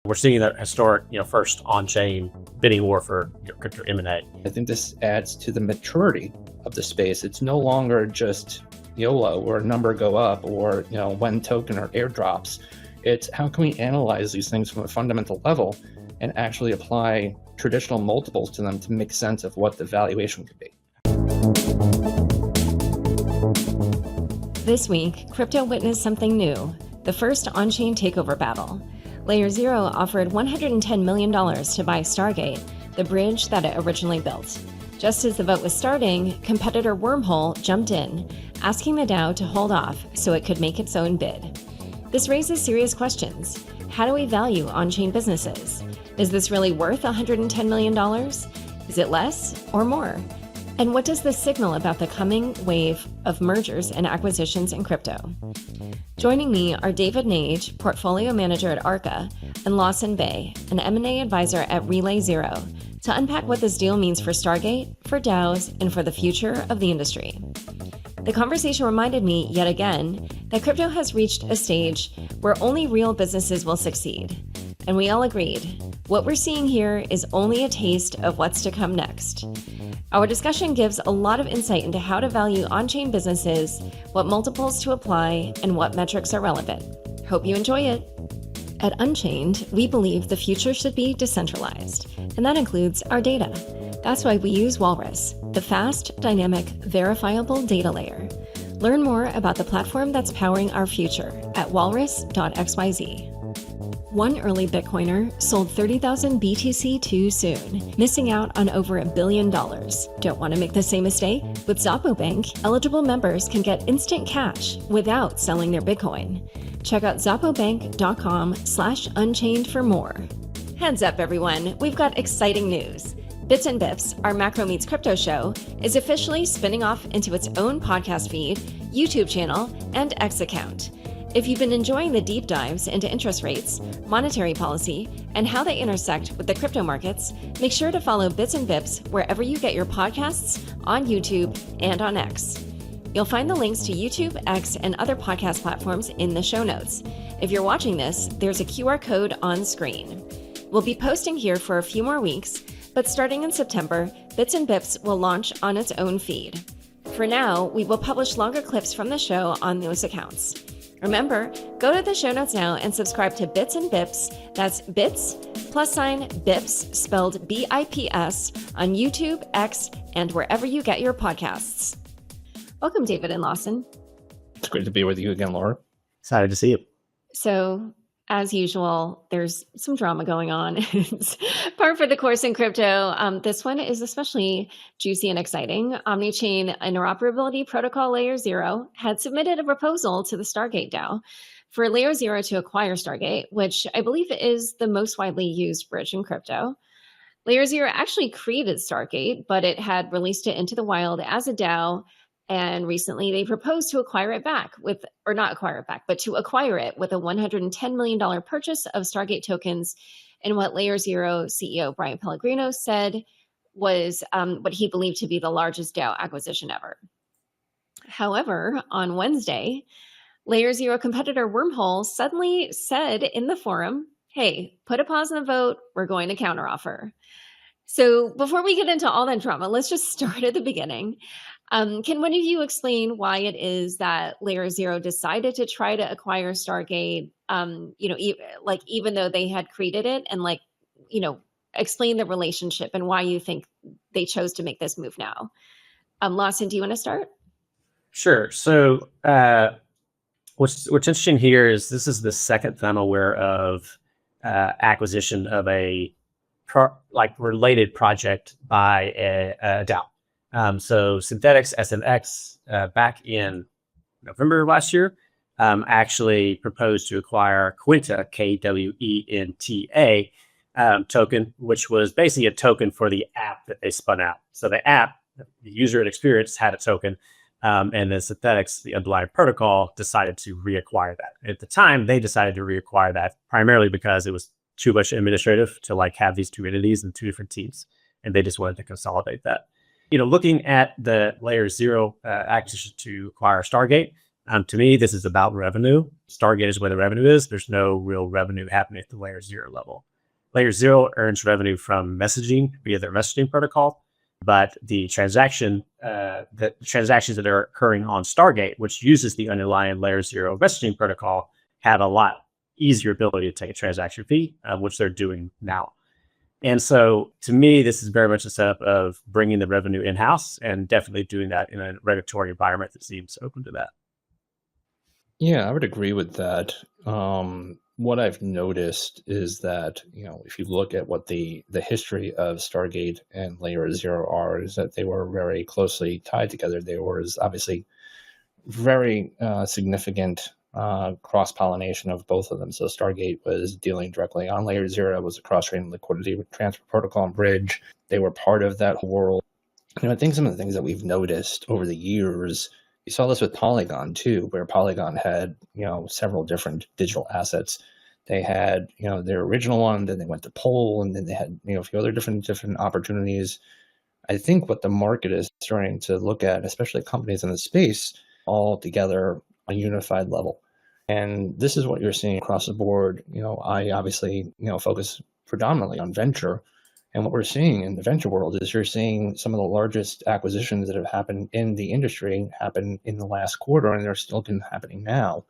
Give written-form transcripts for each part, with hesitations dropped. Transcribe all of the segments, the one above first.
We're seeing that historic, first on-chain bidding war for crypto M&A. I think this adds to the maturity of the space. It's no longer just YOLO or a number go up or when token or airdrops. It's how can we analyze these things from a fundamental level and actually apply traditional multiples to them to make sense of what the valuation could be. This week, crypto witnessed something new, the first on-chain takeover battle. LayerZero offered $110 million to buy Stargate, the bridge that it originally built. Just as the vote was starting, competitor Wormhole jumped in, asking the DAO to hold off so it could make its own bid. This raises serious questions. How do we value on-chain businesses? Is this really worth $110 million? Is it less or more? And what does this signal about the coming wave of mergers and acquisitions in crypto? Joining me are David Nage, portfolio manager at Arca, and Lawson Bae, an M&A advisor at LayerZero, to unpack what this deal means for Stargate, for DAOs, and for the future of the industry. The conversation reminded me, yet again, that crypto has reached a stage where only real businesses will succeed. And we all agreed. What we're seeing here is only a taste of what's to come next. Our discussion gives a lot of insight into how to value on-chain businesses, what multiples to apply, and what metrics are relevant. Hope you enjoy it. At Unchained, we believe the future should be decentralized, and that includes our data. That's why we use Walrus, the fast, dynamic, verifiable data layer. Learn more about the platform that's powering our future at walrus.xyz. One early Bitcoiner sold 30,000 BTC too soon, missing out on over $1 billion. Don't want to make the same mistake? With Xapo Bank, eligible members can get instant cash without selling their Bitcoin. Check out xapobank.com/unchained for more. Heads up, everyone. We've got exciting news. Bits and Bips, our macro meets crypto show, is officially spinning off into its own podcast feed, YouTube channel, and X account. If you've been enjoying the deep dives into interest rates, monetary policy, and how they intersect with the crypto markets, make sure to follow Bits and Bips wherever you get your podcasts, on YouTube, and on X. You'll find the links to YouTube, X, and other podcast platforms in the show notes. If you're watching this, there's a QR code on screen. We'll be posting here for a few more weeks, but starting in September, Bits and Bips will launch on its own feed. For now, we will publish longer clips from the show on those accounts. Remember, go to the show notes now and subscribe to Bits and Bips. That's Bits +Bips, spelled BIPS, on YouTube, X, and wherever you get your podcasts. Welcome, David and Lawson. It's great to be with you again, Laura. Excited to see you. So, as usual, there's some drama going on. It's par for the course in crypto. This one is especially juicy and exciting. Omnichain interoperability protocol LayerZero had submitted a proposal to the Stargate DAO for LayerZero to acquire Stargate, which I believe is the most widely used bridge in crypto. LayerZero actually created Stargate, but it had released it into the wild as a DAO. And recently they proposed to acquire it back but to acquire it with a $110 million purchase of Stargate tokens in what LayerZero CEO Brian Pellegrino said was what he believed to be the largest DAO acquisition ever. However, on Wednesday, LayerZero competitor Wormhole suddenly said in the forum, hey, put a pause on the vote, we're going to counteroffer. So before we get into all that drama, let's just start at the beginning. Can one of you explain why it is that LayerZero decided to try to acquire Stargate, even though they had created it, and explain the relationship and why you think they chose to make this move now? Lawson, do you want to start? Sure. So what's interesting here is this is the second time I'm aware of acquisition of a related project by a DAO. So Synthetics SNX back in November of last year actually proposed to acquire Quinta, KWENTA token, which was basically a token for the app that they spun out. So the app, the user experience had a token, and then Synthetics, the underlying protocol, decided to reacquire that. At the time, they decided to reacquire that primarily because it was too much administrative to have these two entities and two different teams, and they just wanted to consolidate that. Looking at the LayerZero acquisition to acquire Stargate, To me, this is about revenue. Stargate is where the revenue is. There's no real revenue happening at the LayerZero level. LayerZero earns revenue from messaging via their messaging protocol, but the transactions that are occurring on Stargate, which uses the underlying LayerZero messaging protocol, have a lot easier ability to take a transaction fee, which they're doing now. And so to me, this is very much a setup of bringing the revenue in-house and definitely doing that in a regulatory environment that seems open to that. Yeah, I would agree with that. What I've noticed is that, if you look at what the history of Stargate and LayerZero are, is that they were very closely tied together. There was obviously very significant cross-pollination of both of them. So Stargate was dealing directly on LayerZero, was a cross-chain liquidity transfer protocol and bridge. They were part of that world. I think some of the things that we've noticed over the years, you saw this with Polygon too, where Polygon had, several different digital assets. They had, their original one, then they went to Pole, and then they had, a few other different opportunities. I think what the market is starting to look at, especially companies in the space, all together on a unified level. And this is what you're seeing across the board. I obviously, focus predominantly on venture. And what we're seeing in the venture world is you're seeing some of the largest acquisitions that have happened in the industry happen in the last quarter, and they're still happening now.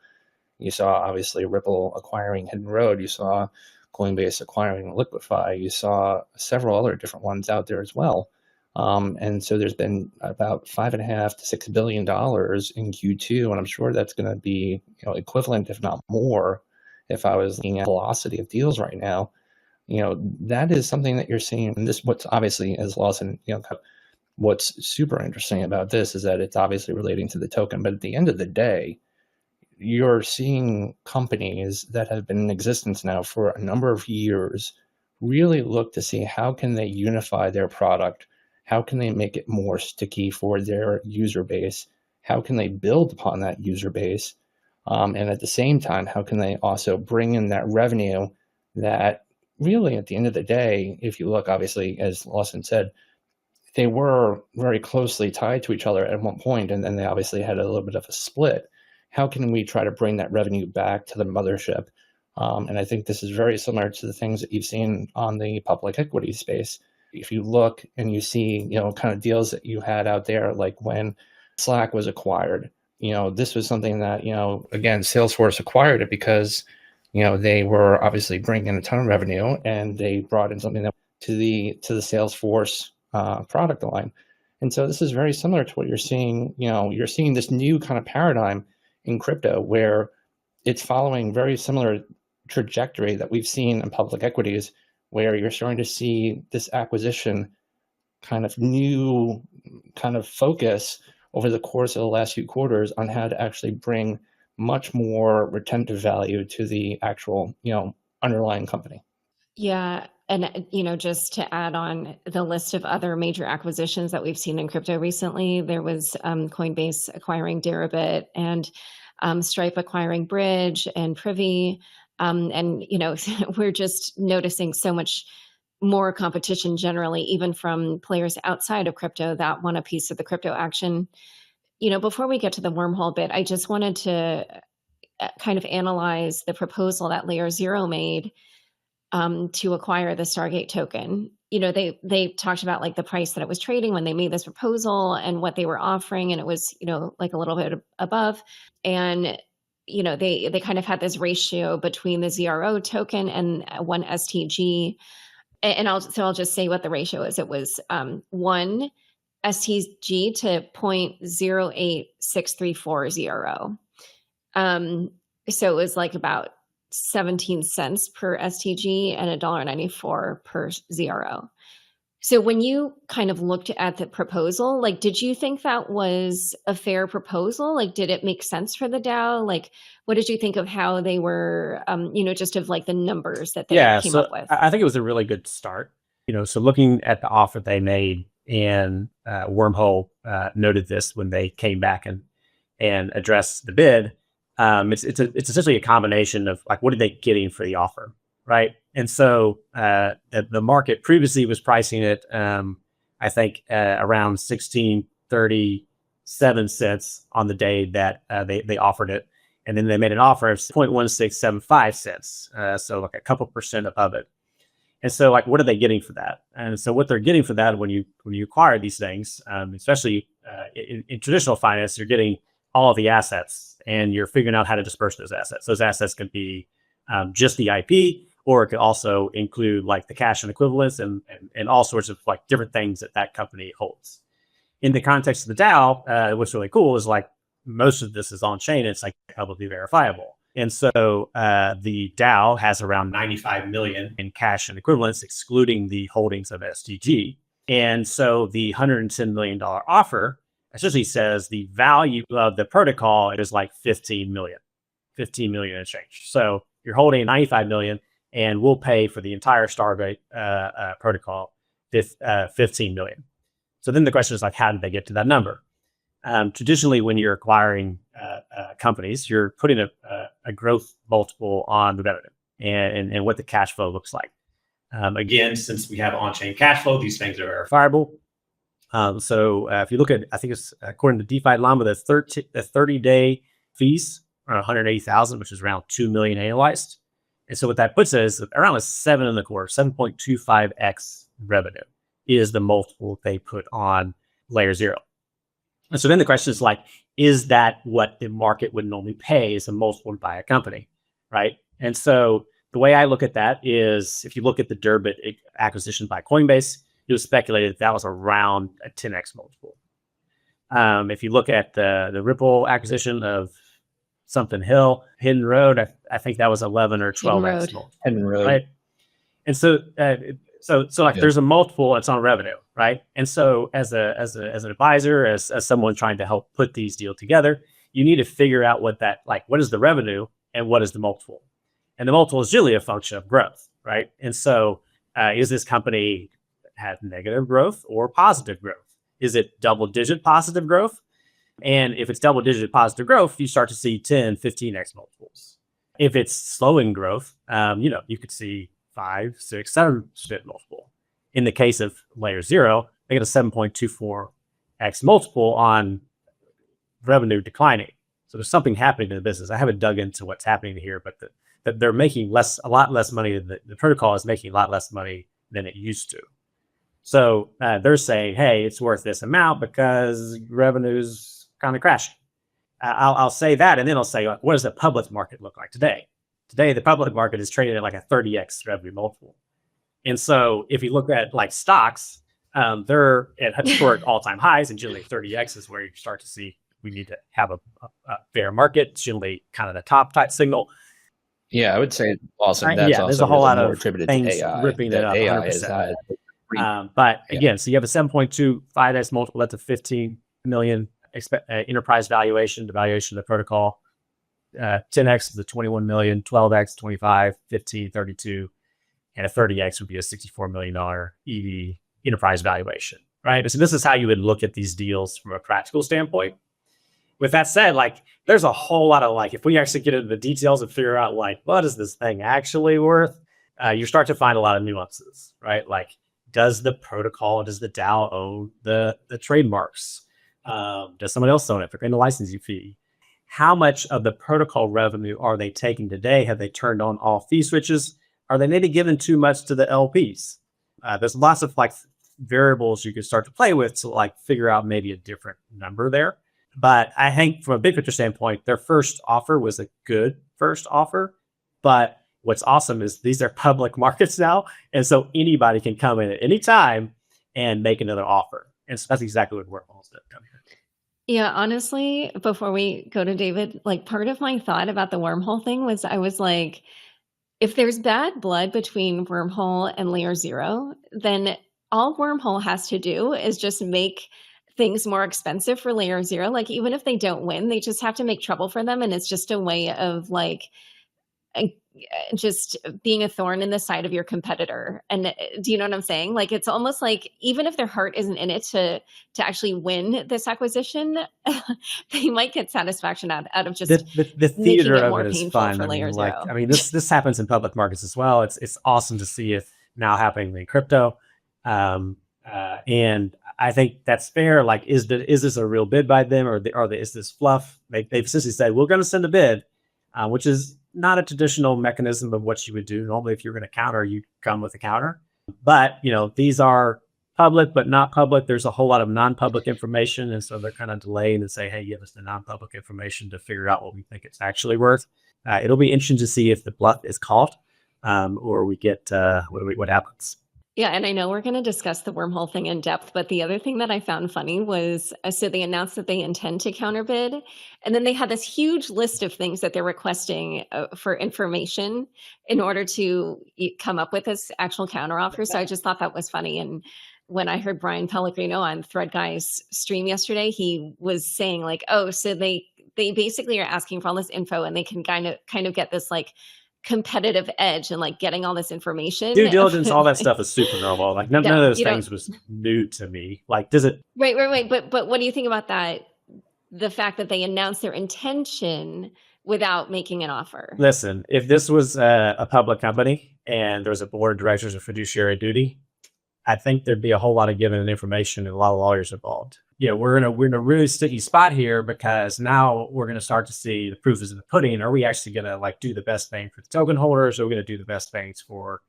You saw obviously Ripple acquiring Hidden Road. You saw Coinbase acquiring Liquify. You saw several other different ones out there as well. And so there's been about $5.5 to $6 billion in Q2, and I'm sure that's going to be equivalent, if not more, if I was looking at velocity of deals right now. That is something that you're seeing. And this, what's obviously, as Lawson, what's super interesting about this is that it's obviously relating to the token. But at the end of the day, you're seeing companies that have been in existence now for a number of years really look to see how can they unify their product, how can they make it more sticky for their user base, how can they build upon that user base, and at the same time, how can they also bring in that revenue that really, at the end of the day, if you look, obviously, as Lawson said, they were very closely tied to each other at one point, and then they obviously had a little bit of a split. How can we try to bring that revenue back to the mothership? And I think this is very similar to the things that you've seen on the public equity space. If you look and you see, kind of deals that you had out there, like when Slack was acquired, this was something that, again, Salesforce acquired it because they were obviously bringing in a ton of revenue, and they brought in something that to the Salesforce product line. And so this is very similar to what you're seeing. You're seeing this new kind of paradigm in crypto where it's following very similar trajectory that we've seen in public equities, where you're starting to see this acquisition kind of new kind of focus over the course of the last few quarters on how to actually bring much more retentive value to the actual, underlying company. Yeah. And, just to add on the list of other major acquisitions that we've seen in crypto recently, there was Coinbase acquiring Deribit, and Stripe acquiring Bridge and Privy. And, we're just noticing so much more competition generally, even from players outside of crypto that want a piece of the crypto action. Before we get to the wormhole bit, I just wanted to kind of analyze the proposal that LayerZero made to acquire the Stargate token. They talked about like the price that it was trading when they made this proposal and what they were offering, and it was like a little bit above. And they kind of had this ratio between the ZRO token and one STG. And I'll just say what the ratio is. It was 1 STG to 0.086340. So it was like about 17 cents per STG and $1.94 per ZRO. So when you kind of looked at the proposal, like, did you think that was a fair proposal? Like, did it make sense for the DAO? Like, what did you think of how they were, just of like the numbers that they came up with? I think it was a really good start. So looking at the offer they made, and Wormhole noted this when they came back and addressed the bid. It's essentially a combination of like, what are they getting for the offer, right? And so the market previously was pricing it, I think, around 1630 7 cents on the day that they offered it. And then they made an offer of 0.1675 cents. So like a couple percent above it. And so like, what are they getting for that? And so what they're getting for that when you acquire these things, especially in traditional finance, you're getting all of the assets and you're figuring out how to disperse those assets. Those assets could be just the IP, or it could also include like the cash and equivalents and all sorts of like different things that company holds. In the context of the DAO, what's really cool is like most of this is on chain. It's like publicly verifiable. And so the DAO has around 95 million in cash and equivalents, excluding the holdings of STG. And so the $110 million offer essentially says the value of the protocol is like 15 million in change. So you're holding 95 million and we'll pay for the entire Stargate protocol 15 million. So then the question is like, how did they get to that number? Traditionally, when you're acquiring companies, you're putting a growth multiple on the revenue and what the cash flow looks like. Again, since we have on-chain cash flow, these things are verifiable. So if you look at, I think it's according to DeFi Llama, the 30-day fees are 180,000, which is around 2 million annualized. And so what that puts us around a 7.25x revenue is the multiple they put on LayerZero. And so then the question is like, is that what the market would normally pay as a multiple to buy a company, right? And so the way I look at that is if you look at the Durbit acquisition by Coinbase, it was speculated that was around a 10x multiple. If you look at the Ripple acquisition of something Hill, Hidden Road, I think that was 11 or 12x multiple. Hidden Road. Right? And so like there's a multiple, it's on revenue, right? And so as an advisor, as someone trying to help put these deals together, you need to figure out what is the revenue and what is the multiple? And the multiple is really a function of growth, right? And so is this company have negative growth or positive growth? Is it double-digit positive growth? And if it's double-digit positive growth, you start to see 10, 15x multiples. If it's slowing growth, you could see 5, 6, 7 multiple. In the case of LayerZero, they get a 7.24x multiple on revenue declining. So there's something happening in the business. I haven't dug into what's happening here, but that they're making a lot less money. The protocol is making a lot less money than it used to. So they're saying, hey, it's worth this amount because revenue's kind of crashing. I'll say that, and then I'll say, what does the public market look like today? Today, the public market is trading at like a 30x revenue multiple. And so if you look at like stocks, they're at historic all-time highs, and generally 30x is where you start to see we need to have a fair market. It's generally kind of the top type signal. Yeah, I would say also that's also there's a whole lot of attributed things to AI, ripping it up. AI 100%. But again, so you have a 7.25x multiple. That's a 15 million enterprise valuation, the valuation of the protocol. 10x is the 21 million, 12x, 25, 15, 32, and a 30x would be a $64 million EV enterprise valuation, right? So this is how you would look at these deals from a practical standpoint. With that said, like there's a whole lot of like, if we actually get into the details and figure out like, what is this thing actually worth? You start to find a lot of nuances, right? Like, does the protocol, does the DAO own the trademarks? Does someone else own it for paying the licensing fee? How much of the protocol revenue are they taking today? Have they turned on all fee switches? Are they maybe giving too much to the LPs? There's lots of like variables you can start to play with to like figure out maybe a different number there. But I think from a big picture standpoint, their first offer was a good first offer. But what's awesome is these are public markets now. And so anybody can come in at any time and make another offer. And so that's exactly what Wormhole's done here. Yeah, honestly, before we go to David, like part of my thought about the Wormhole thing was I was like, if there's bad blood between Wormhole and LayerZero, then all Wormhole has to do is just make things more expensive for LayerZero. Like even if they don't win, they just have to make trouble for them. And it's just a way of like just being a thorn in the side of your competitor. And do you know what I'm saying? Like, it's almost like even if their heart isn't in it to actually win this acquisition, they might get satisfaction out of just the theater of it is fun. For LayerZero. This happens in public markets as well. It's awesome to see it now happening in crypto. And I think that's fair. Like, is this a real bid by them, or is this fluff? They've essentially said, we're going to send a bid, which is not a traditional mechanism of what you would do. Normally, if you're going to counter, you come with a counter. But, these are public, but not public. There's a whole lot of non-public information. And so they're kind of delaying and say, hey, give us the non-public information to figure out what we think it's actually worth. It'll be interesting to see if the bluff is caught, or we get what happens. Yeah, and I know we're going to discuss the wormhole thing in depth, but the other thing that I found funny was, so they announced that they intend to counterbid, and then they had this huge list of things that they're requesting for information in order to come up with this actual counteroffer. So I just thought that was funny. And when I heard Brian Pellegrino on Thread Guy's stream yesterday, he was saying like, oh, so they basically are asking for all this info, and they can kind of get this like competitive edge and like getting all this information. Due diligence, all that stuff is super normal. Like none of those things was new to me. Like, does it? Right. But what do you think about that? The fact that they announced their intention without making an offer. Listen, if this was a public company and there's a board of directors of fiduciary duty, I think there'd be a whole lot of giving information and a lot of lawyers involved. Yeah, we're in a really sticky spot here, because now we're going to start to see the proof is in the pudding. Are we actually going to like do the best thing for the token holders? Or are we going to do the best things for,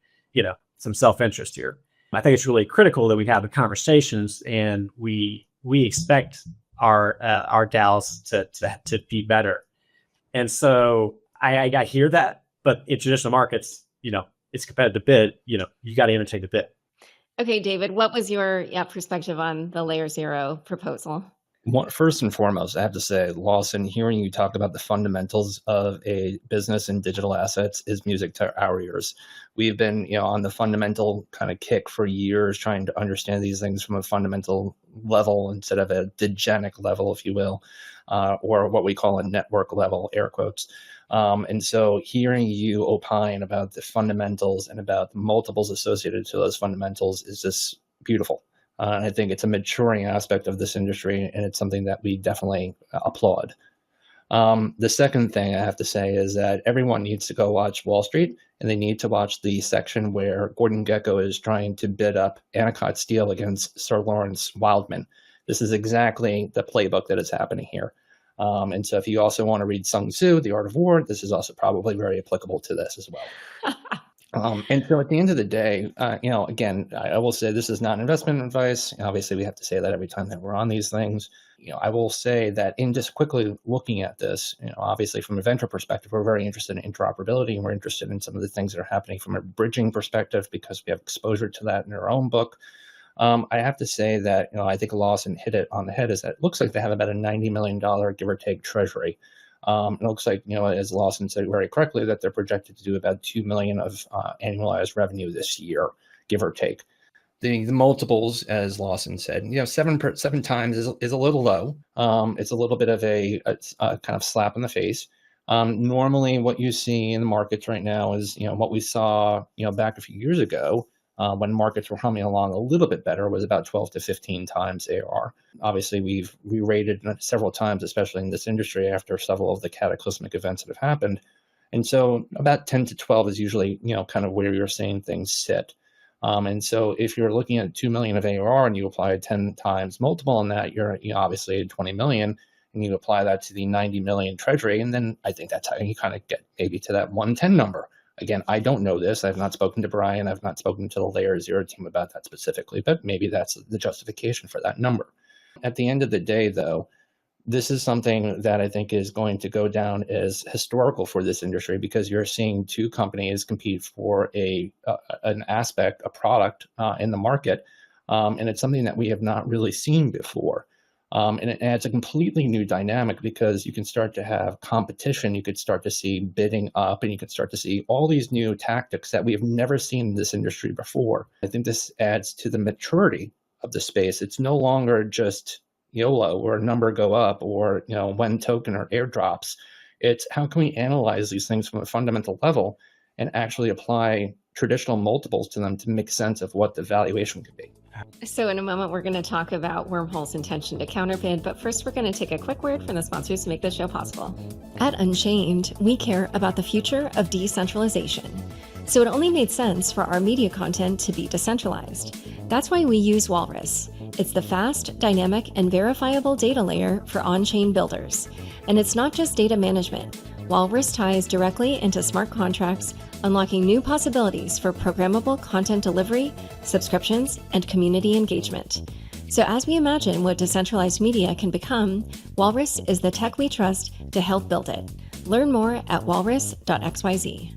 some self-interest here? I think it's really critical that we have the conversations, and we expect our DAOs to be better. And so I hear that, but in traditional markets, it's competitive bid. You got to entertain the bid. Okay, David, what was your perspective on the LayerZero proposal? First and foremost, I have to say, Lawson, hearing you talk about the fundamentals of a business and digital assets is music to our ears. We've been, on the fundamental kind of kick for years, trying to understand these things from a fundamental level instead of a degenic level, if you will, or what we call a network level, air quotes. And so hearing you opine about the fundamentals and about the multiples associated to those fundamentals is just beautiful. I think it's a maturing aspect of this industry, and it's something that we definitely applaud. The second thing I have to say is that everyone needs to go watch Wall Street, and they need to watch the section where Gordon Gekko is trying to bid up Anacott Steel against Sir Lawrence Wildman. This is exactly the playbook that is happening here. And so if you also want to read Sun Tzu, The Art of War, this is also probably very applicable to this as well. And so at the end of the day, again, I will say this is not investment advice. Obviously, we have to say that every time that we're on these things. I will say that in just quickly looking at this, obviously from a venture perspective, we're very interested in interoperability, and we're interested in some of the things that are happening from a bridging perspective because we have exposure to that in our own book. I have to say that, I think Lawson hit it on the head, is that it looks like they have about a $90 million give or take treasury. It looks like, as Lawson said very correctly, that they're projected to do about $2 million of annualized revenue this year, give or take. The multiples, as Lawson said, 7 times is a little low. It's a little bit of a kind of slap in the face. Normally, what you see in the markets right now is, what we saw, back a few years ago, when markets were humming along a little bit better, was about 12 to 15 times AR. Obviously, we've re-rated several times, especially in this industry, after several of the cataclysmic events that have happened. And so about 10 to 12 is usually, kind of where you're seeing things sit. And so if you're looking at 2 million of AR and you apply a 10 times multiple on that, you're obviously at 20 million, and you apply that to the 90 million treasury. And then I think that's how you kind of get maybe to that 110 number. Again, I don't know this. I've not spoken to Brian. I've not spoken to the LayerZero team about that specifically, but maybe that's the justification for that number. At the end of the day, though, this is something that I think is going to go down as historical for this industry, because you're seeing two companies compete for an aspect, a product in the market, and it's something that we have not really seen before. And it adds a completely new dynamic, because you can start to have competition. You could start to see bidding up, and you could start to see all these new tactics that we have never seen in this industry before. I think this adds to the maturity of the space. It's no longer just YOLO, or a number go up, or when token or airdrops. It's how can we analyze these things from a fundamental level and actually apply traditional multiples to them to make sense of what the valuation could be. So in a moment, we're going to talk about Wormhole's intention to counterbid, but first we're going to take a quick word from the sponsors to make this show possible. At Unchained, we care about the future of decentralization. So it only made sense for our media content to be decentralized. That's why we use Walrus. It's the fast, dynamic, and verifiable data layer for on-chain builders. And it's not just data management. Walrus ties directly into smart contracts, unlocking new possibilities for programmable content delivery, subscriptions, and community engagement. So as we imagine what decentralized media can become, Walrus is the tech we trust to help build it. Learn more at walrus.xyz.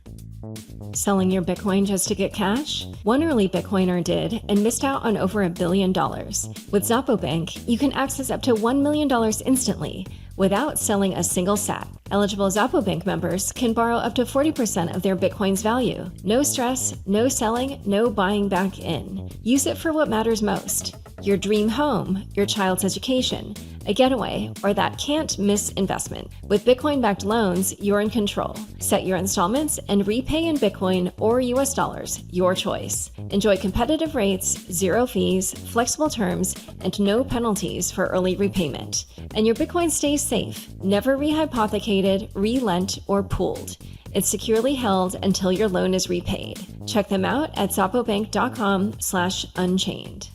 Selling your Bitcoin just to get cash? One early Bitcoiner did and missed out on over $1 billion. With Xapo Bank, you can access up to $1 million instantly without selling a single sat. Eligible Xapo Bank members can borrow up to 40% of their Bitcoin's value. No stress, no selling, no buying back in. Use it for what matters most. Your dream home, your child's education, a getaway, or that can't-miss investment. With Bitcoin-backed loans, you're in control. Set your installments and repay in Bitcoin or US dollars, your choice. Enjoy competitive rates, zero fees, flexible terms, and no penalties for early repayment. And your Bitcoin stays safe, never rehypothecated, relent, or pooled. It's securely held until your loan is repaid. Check them out at zapobank.com/unchained.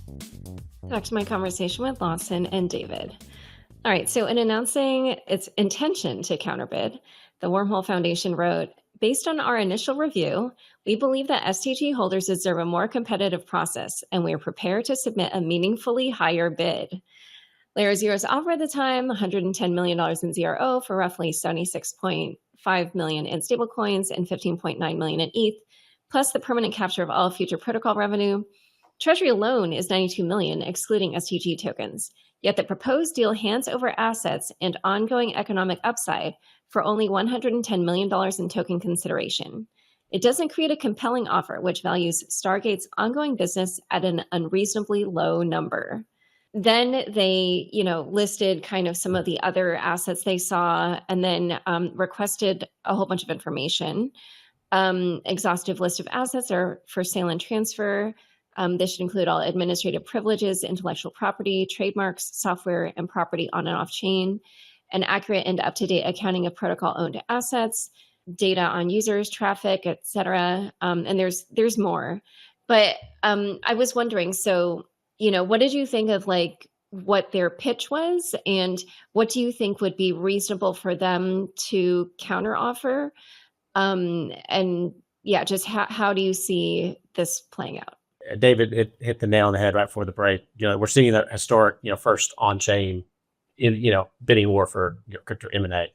Back to my conversation with Lawson and David. All right, so in announcing its intention to counterbid, the Wormhole Foundation wrote, based on our initial review, we believe that STG holders deserve a more competitive process, and we are prepared to submit a meaningfully higher bid. LayerZero's offer at the time, $110 million in ZRO for roughly 76.5 million in stablecoins and 15.9 million in ETH, plus the permanent capture of all future protocol revenue. Treasury alone is 92 million, excluding STG tokens. Yet the proposed deal hands over assets and ongoing economic upside for only $110 million in token consideration. It doesn't create a compelling offer, which values Stargate's ongoing business at an unreasonably low number. Then they, listed kind of some of the other assets they saw, and then requested a whole bunch of information. Exhaustive list of assets are for sale and transfer. This should include all administrative privileges, intellectual property, trademarks, software, and property on and off chain, an accurate and up-to-date accounting of protocol-owned assets, data on users, traffic, etc. And there's more. But I was wondering, so, what did you think of what their pitch was, and what do you think would be reasonable for them to counteroffer? And yeah, just how do you see this playing out? David hit the nail on the head right before the break. We're seeing that historic, first on-chain, bidding war for crypto M&A.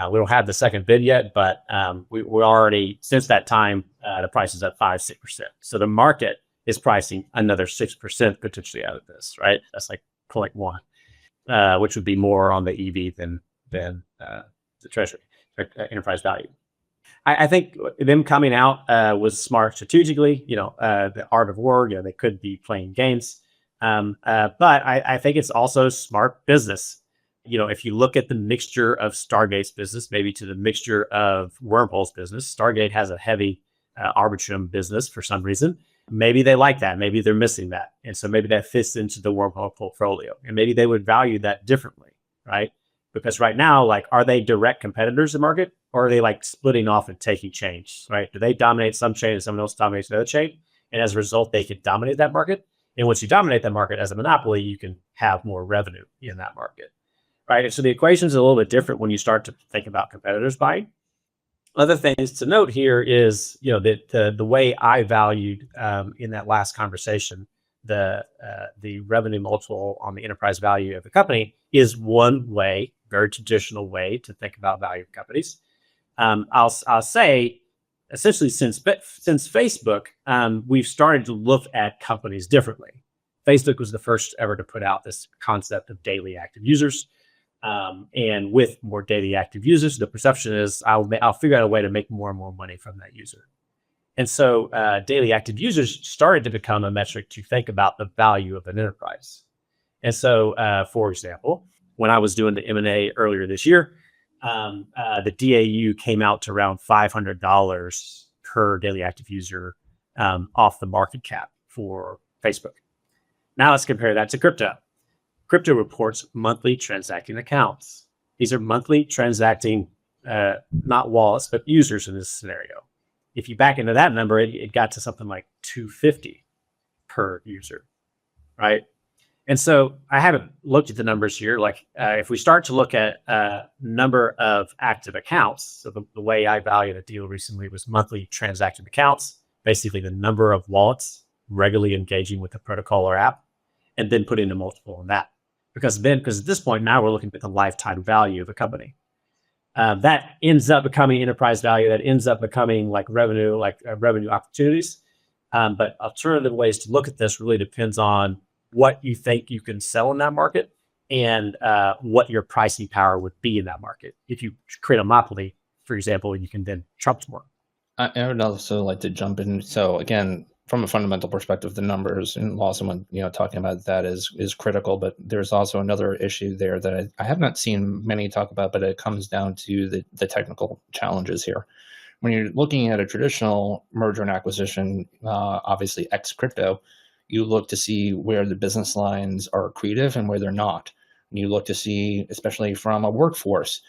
We don't have the second bid yet, but we already, since that time, the price is at 5-6%. So the market is pricing another 6% potentially out of this, right? That's like 0.1, which would be more on the EV than the treasury enterprise value. I think them coming out was smart strategically. The art of war. They could be playing games, but I think it's also smart business. If you look at the mixture of Stargate's business, maybe to the mixture of Wormhole's business, Stargate has a heavy Arbitrum business for some reason. Maybe they like that. Maybe they're missing that, and so maybe that fits into the Wormhole portfolio, and maybe they would value that differently, right? Because right now, are they direct competitors in the market, or are they splitting off and taking chains, right? Do they dominate some chain and someone else dominates the other chain? And as a result, they can dominate that market. And once you dominate that market as a monopoly, you can have more revenue in that market, right? And so the equation is a little bit different when you start to think about competitors buying. Other things to note here is, that the way I valued in that last conversation, the revenue multiple on the enterprise value of the company is one way, very traditional way to think about value of companies. I'll say, essentially, since Facebook, we've started to look at companies differently. Facebook was the first ever to put out this concept of daily active users, and with more daily active users, the perception is I'll figure out a way to make more and more money from that user. And so daily active users started to become a metric to think about the value of an enterprise. And so, for example, when I was doing the M&A earlier this year, the DAU came out to around $500 per daily active user off the market cap for Facebook. Now let's compare that to crypto. Crypto reports monthly transacting accounts. These are monthly transacting, not wallets, but users in this scenario. If you back into that number, it got to something like $250 per user, right? And so I haven't looked at the numbers here. Like if we start to look at number of active accounts, so the way I valued a deal recently was monthly transacted accounts, basically the number of wallets regularly engaging with the protocol or app, and then putting a multiple on that. Because at this point now we're looking at the lifetime value of a company. That ends up becoming enterprise value. That ends up becoming like revenue opportunities. But alternative ways to look at this really depends on what you think you can sell in that market and what your pricing power would be in that market. If you create a monopoly, for example, you can then trump more. I would also like to jump in. So again, from a fundamental perspective, the numbers and Lawson, when talking about that is critical. But there's also another issue there that I have not seen many talk about, but it comes down to the technical challenges here. When you're looking at a traditional merger and acquisition, obviously ex crypto, you look to see where the business lines are accretive and where they're not. And you look to see, especially from a workforce,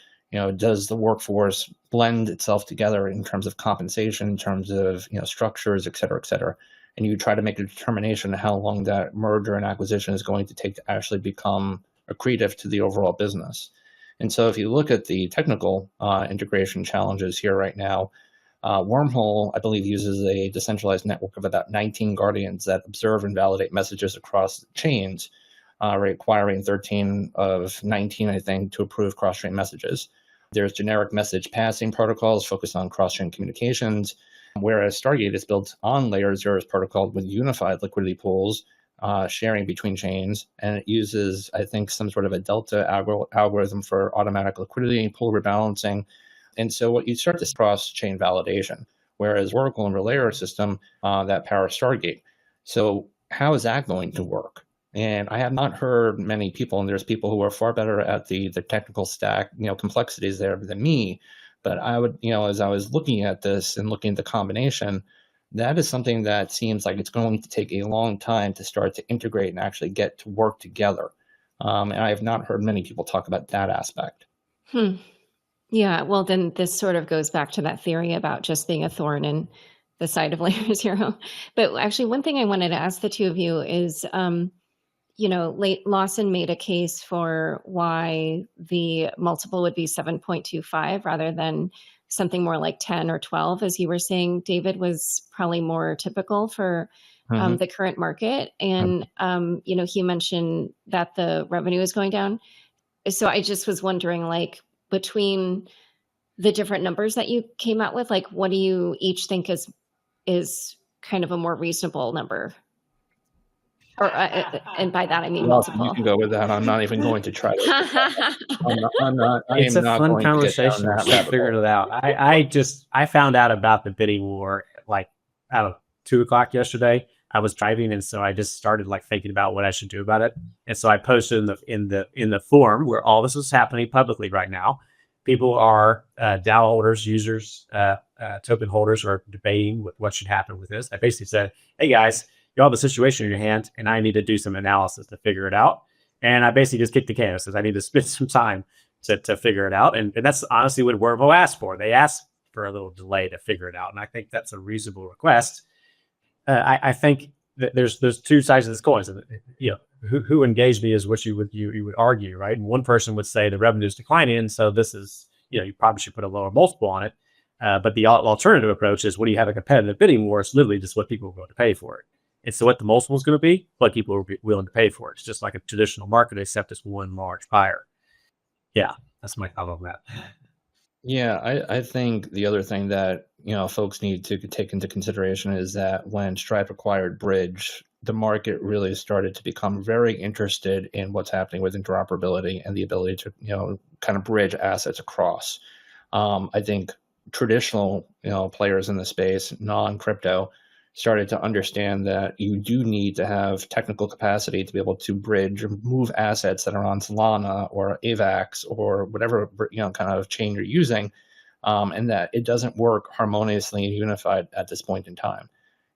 does the workforce blend itself together in terms of compensation, in terms of structures, et cetera, et cetera. And you try to make a determination of how long that merger and acquisition is going to take to actually become accretive to the overall business. And so if you look at the technical integration challenges here right now, Wormhole, I believe, uses a decentralized network of about 19 guardians that observe and validate messages across chains, requiring 13 of 19, I think, to approve cross-chain messages. There's generic message passing protocols focused on cross-chain communications, whereas Stargate is built on LayerZero's protocol with unified liquidity pools, sharing between chains, and it uses, I think, some sort of a delta algorithm for automatic liquidity, pool rebalancing. And so what you start to cross-chain validation, whereas Oracle and Relayer system that power Stargate. So how is that going to work? And I have not heard many people, and there's people who are far better at the technical stack, complexities there than me. But I would, as I was looking at this and looking at the combination, that is something that seems like it's going to take a long time to start to integrate and actually get to work together. And I have not heard many people talk about that aspect. Yeah, well, then this sort of goes back to that theory about just being a thorn in the side of LayerZero. But actually, one thing I wanted to ask the two of you is, Lawson made a case for why the multiple would be 7.25 rather than something more like 10 or 12, as you were saying, David, was probably more typical for the current market. And, he mentioned that the revenue is going down. So I just was wondering, like, between the different numbers that you came out with, like, what do you each think is kind of a more reasonable number? Or, and by that I mean multiple. You can go with that. I'm not even going to try. It's a fun conversation. We're still figuring it out. I found out about the bidding war like 2:00 yesterday. I was driving, and so I just started like thinking about what I should do about it. And so I posted in the forum where all this is happening publicly right now. People are DAO holders, users, token holders are debating what should happen with this. I basically said, "Hey guys, you all have a situation in your hand, and I need to do some analysis to figure it out." And I basically just kicked the can. Says I need to spend some time to figure it out. And that's honestly what Wormhole asked for. They asked for a little delay to figure it out, and I think that's a reasonable request. I think that there's two sides of this coin. So, who engaged me is what you would argue, right? And one person would say the revenue is declining, so this is you probably should put a lower multiple on it. But the alternative approach is, when you have a competitive bidding war, it's literally just what people are going to pay for it. And so what the multiple is going to be, what people will be willing to pay for it. It's just like a traditional market, except it's one large buyer. Yeah, that's my thought on that. Yeah, I think the other thing that folks need to take into consideration is that when Stripe acquired Bridge, the market really started to become very interested in what's happening with interoperability and the ability to kind of bridge assets across. I think traditional players in the space, non-crypto, started to understand that you do need to have technical capacity to be able to bridge or move assets that are on Solana or AVAX or whatever kind of chain you're using, and that it doesn't work harmoniously and unified at this point in time.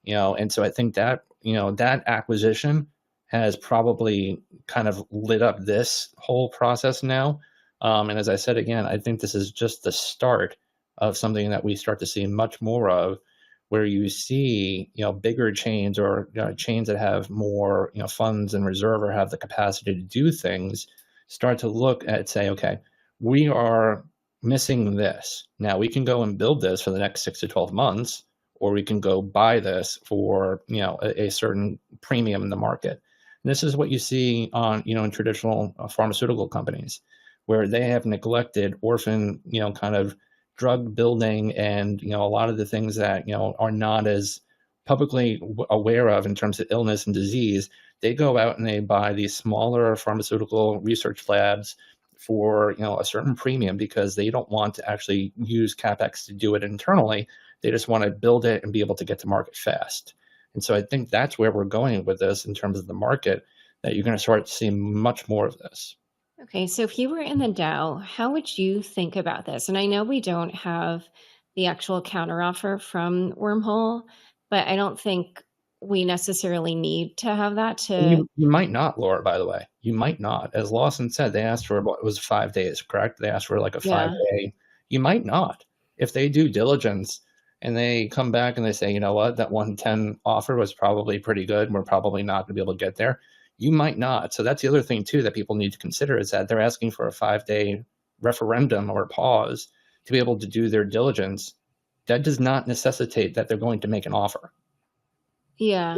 And so I think that that acquisition has probably kind of lit up this whole process now. And as I said again, I think this is just the start of something that we start to see much more of, where you see, bigger chains or chains that have more, funds in reserve or have the capacity to do things, start to look at, say, okay, we are missing this. Now we can go and build this for the next 6 to 12 months, or we can go buy this for, a certain premium in the market. And this is what you see on, in traditional pharmaceutical companies, where they have neglected orphan, kind of drug building and, a lot of the things that, are not as publicly aware of in terms of illness and disease. They go out and they buy these smaller pharmaceutical research labs for, a certain premium, because they don't want to actually use CapEx to do it internally. They just want to build it and be able to get to market fast. And so I think that's where we're going with this in terms of the market, that you're going to start to see much more of this. Okay, so if you were in the DAO, how would you think about this? And I know we don't have the actual counteroffer from Wormhole, but I don't think we necessarily need to have that to. You might not, Laura, by the way. You might not. As Lawson said, they asked for what, it was 5 days, correct? They asked for like a 5-day. You might not. If they do diligence and they come back and they say, you know what, that 110 offer was probably pretty good, we're probably not going to be able to get there, you might not. So that's the other thing too that people need to consider, is that they're asking for a 5-day referendum or pause to be able to do their diligence. That does not necessitate that they're going to make an offer. Yeah.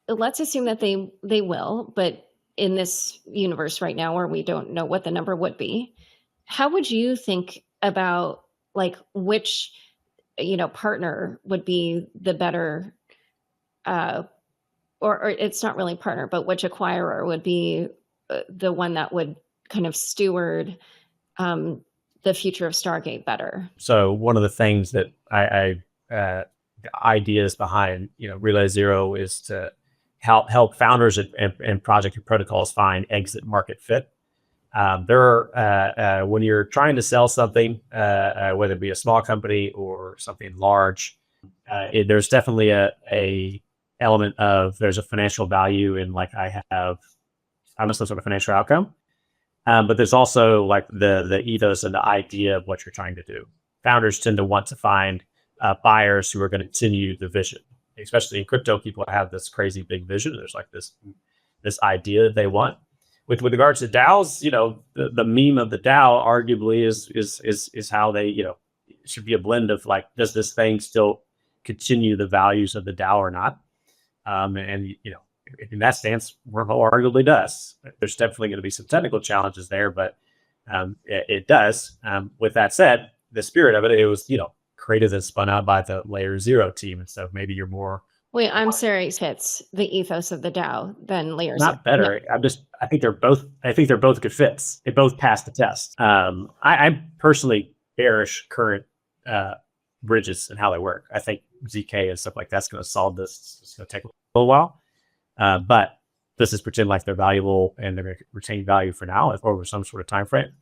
Let's assume that they will, but in this universe right now where we don't know what the number would be, how would you think about like which, partner would be the better, or it's not really partner, but which acquirer would be the one that would kind of steward the future of Stargate better? So one of the things that the ideas behind RelayZero is to help founders and project and protocols find exit market fit. When you're trying to sell something, whether it be a small company or something large, there's definitely a element of there's a financial value in like I have some sort of financial outcome, but there's also like the ethos and the idea of what you're trying to do. Founders tend to want to find buyers who are going to continue the vision, especially in crypto. People have this crazy big vision. There's like this idea that they want. With regards to DAOs, the meme of the DAO arguably is how they, should be a blend of like, does this thing still continue the values of the DAO or not? And in that stance, Wormhole arguably does. There's definitely going to be some technical challenges there, but it does. With that said, the spirit of it was, created and spun out by the LayerZero team. And so maybe you're more. Wait, I'm serious. Fits the ethos of the DAO than LayerZero. Not better. No. I think they're both good fits. They both pass the test. I'm personally bearish current bridges and how they work. I think ZK and stuff like that's going to solve this. It's going to take a little while, but this is pretend like they're valuable and they're going to retain value for now over some sort of time frame.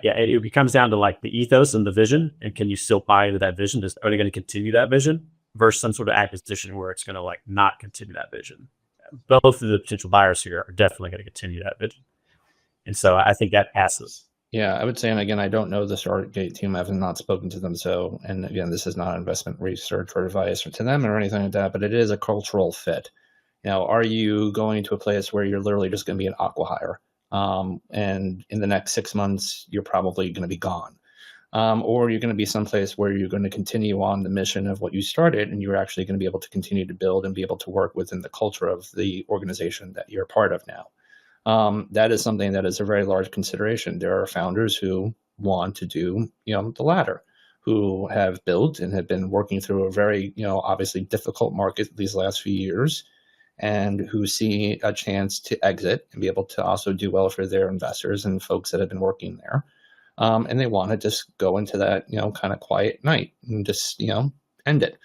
It comes down to like the ethos and the vision, and can you still buy into that vision? Are they going to continue that vision versus some sort of acquisition where it's going to like not continue that vision? Both of the potential buyers here are definitely going to continue that vision, and so I think that passes. Yeah, I would say, and again, I don't know the Stargate team. I have not spoken to them. So, and again, this is not investment research or advice to them or anything like that, but it is a cultural fit. Are you going to a place where you're literally just going to be an acqui-hire? And in the next 6 months, you're probably going to be gone. Or you're going to be someplace where you're going to continue on the mission of what you started, and you're actually going to be able to continue to build and be able to work within the culture of the organization that you're part of now. That is something that is a very large consideration. There are founders who want to do, the latter, who have built and have been working through a very, obviously difficult market these last few years, and who see a chance to exit and be able to also do well for their investors and folks that have been working there. And they want to just go into that, kind of quiet night and just, end it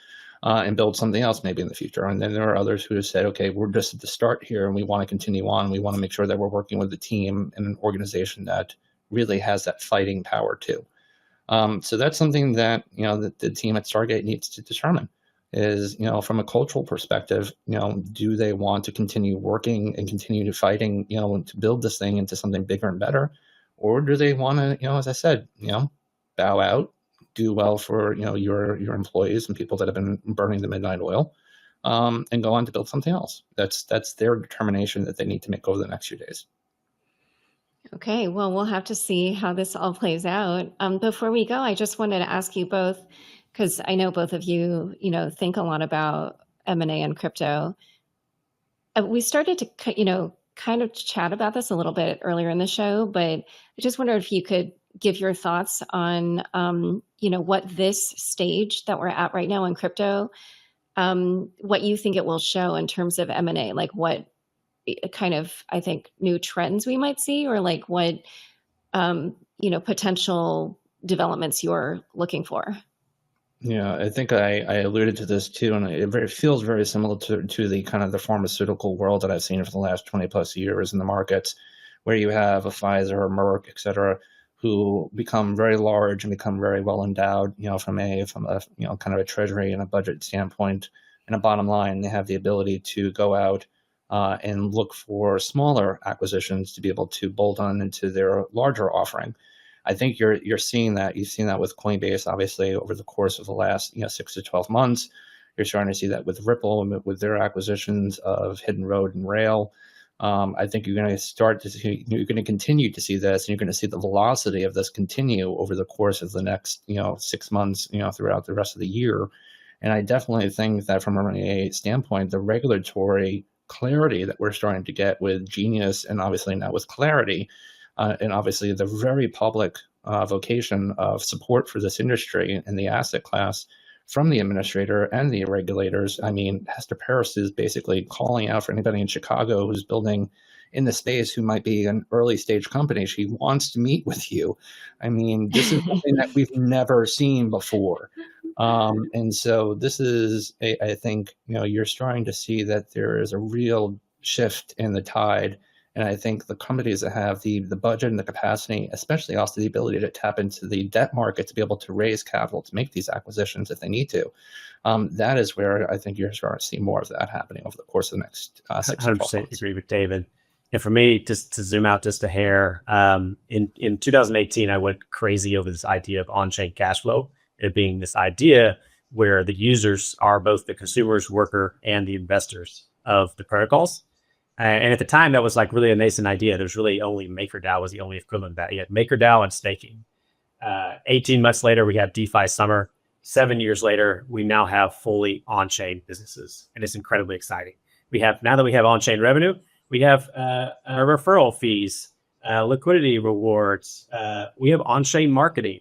and build something else maybe in the future. And then there are others who have said, okay, we're just at the start here and we want to continue on. We want to make sure that we're working with a team and an organization that really has that fighting power too. So that's something that, that the team at Stargate needs to determine is, from a cultural perspective, do they want to continue working and continue to fighting, to build this thing into something bigger and better? Or do they want to, as I said, bow out, do well for your employees and people that have been burning the midnight oil, and go on to build something else. That's their determination that they need to make over the next few days. Okay, well, we'll have to see how this all plays out. Before we go, I just wanted to ask you both, because I know both of you, think a lot about M&A and crypto. We started to, kind of chat about this a little bit earlier in the show, but I just wonder if you could give your thoughts on, what this stage that we're at right now in crypto, what you think it will show in terms of M&A, like what kind of, I think, new trends we might see, or like what, potential developments you're looking for. Yeah, I think I alluded to this too, and it feels very similar to the kind of the pharmaceutical world that I've seen for the last 20 plus years in the markets, where you have a Pfizer or Merck, et cetera, who become very large and become very well endowed, from a kind of a treasury and a budget standpoint, and a bottom line, they have the ability to go out and look for smaller acquisitions to be able to bolt on into their larger offering. I think you're seeing that. You've seen that with Coinbase, obviously, over the course of the last 6 to 12 months. You're starting to see that with Ripple and with their acquisitions of Hidden Road and Rail. I think you're going to continue to see this, and you're going to see the velocity of this continue over the course of the next 6 months, throughout the rest of the year. And I definitely think that from a standpoint, the regulatory clarity that we're starting to get with Genius, and obviously now with Clarity, and obviously the very public vocation of support for this industry and the asset class from the administrator and the regulators. I mean, Hester Peirce is basically calling out for anybody in Chicago who's building in the space who might be an early stage company. She wants to meet with you. I mean, this is something that we've never seen before. And so this is, I think, you're starting to see that there is a real shift in the tide. And I think the companies that have the budget and the capacity, especially also the ability to tap into the debt market to be able to raise capital to make these acquisitions if they need to, that is where I think you're starting to see more of that happening over the course of the next 6 to 12 months. 100% agree with David. And for me, just to zoom out just a hair, in 2018, I went crazy over this idea of on-chain cash flow, it being this idea where the users are both the consumers, worker, and the investors of the protocols. And at the time, that was like really a nascent idea. There's really only MakerDAO was the only equivalent of that. You had MakerDAO and staking. 18 months later, we have DeFi Summer. 7 years later, we now have fully on-chain businesses, and it's incredibly exciting. Now that we have on-chain revenue, we have referral fees, liquidity rewards. We have on-chain marketing,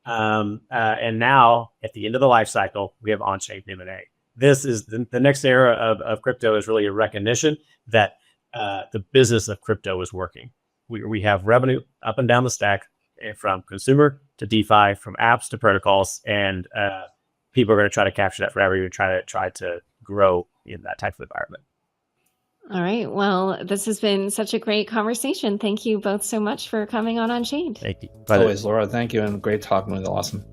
and now at the end of the life cycle, we have on-chain M&A. This is the next era of crypto is really a recognition that the business of crypto is working. We have revenue up and down the stack, from consumer to DeFi, from apps to protocols, and people are going to try to capture that forever. You're try to grow in that type of environment. All right. Well, this has been such a great conversation. Thank you both so much for coming on Unchained. Thank you. As always, Laura, thank you, and great talking with you. Awesome.